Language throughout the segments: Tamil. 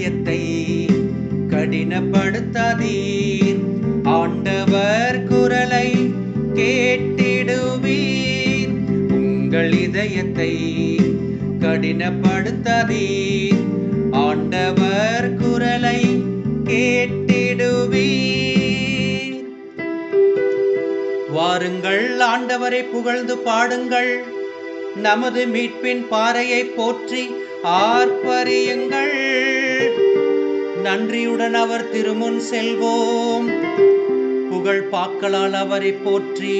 இதயத்தை கடினப்படுத்தாதீர். ஆண்டவர் குரலை கேட்டிடுவீர். உங்கள் இதயத்தை கடினப்படுத்தாதீர். ஆண்டவர் குரலை கேட்டிடுவீர். வாருங்கள், ஆண்டவரை புகழ்ந்து பாடுங்கள். நமது மீட்பின் பாறையை போற்றி ஆர்ப்பரியுங்கள். நன்றியுடன் அவர் திருமுன் செல்வோம். புகழ் பாக்களால் அவரை போற்றி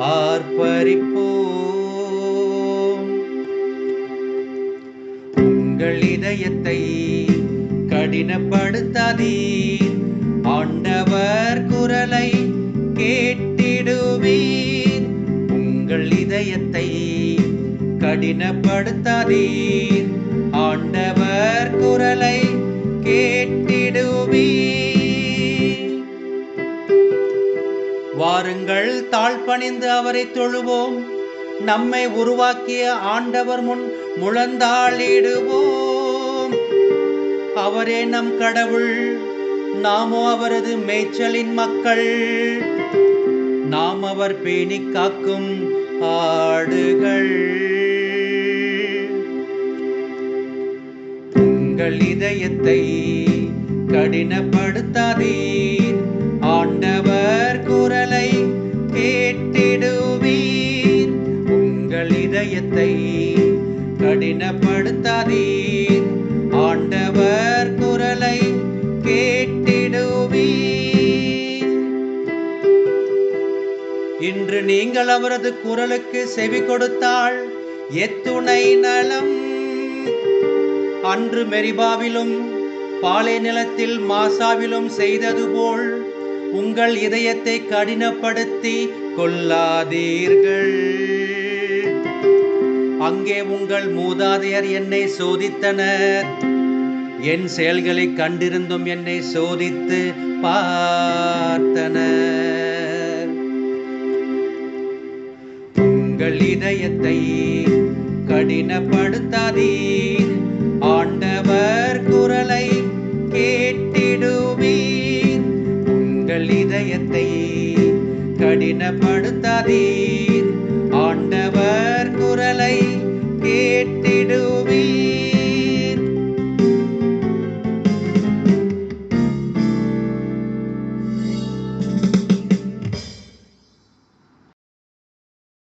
ஆர்ப்பரிப்போம். உங்கள் இதயத்தை கடினப்படுத்தாதீர். ஆண்டவர் குரலை கேட்டிடுவீர். உங்கள் இதயத்தை கடினப்படுத்தாதீர். ஆண்டவர் குரலை கேட்டிடுவீர். வாருங்கள், தாழ்பணிந்து அவரை தொழுவோம். நம்மை உருவாக்கிய ஆண்டவர் முன் முழந்தாளிடுவோம். அவரே நம் கடவுள், நாமோ அவரது மேய்ச்சலின் மக்கள். நாம் அவர் பேணி காக்கும் ஆடுகள். உங்கள் இதயத்தை கடினப்படுத்தாதீர். ஆண்டவர் குரலை கேட்டிடுவீர். உங்கள் இதயத்தை கடினப்படுத்தாதீர். ஆண்டவர் குரலை கேட்டிடுவீர். இன்று நீங்கள் அவரது குரலுக்கு செவி கொடுத்தால் எத்துணை நலம். அன்று மெரிபாவிலும் பாலை நிலத்தில் மாசாவிலும் செய்தது போல் உங்கள் இதயத்தை கடினப்படுத்தி கொள்ளாதீர்கள். அங்கே உங்கள் மூதாதையர் என்னை சோதித்தனர். என் செயல்களை கண்டிருந்தும் என்னை சோதித்து பார்த்தனர். உங்கள் இதயத்தை கடினப்படுத்தாதீர். ஆண்டவர் குரலை கேட்டிடுவீர். உங்கள் இதயத்தை கடினப்படுத்தாதீர். ஆண்டவர் குரலை கேட்டிடுவீர்.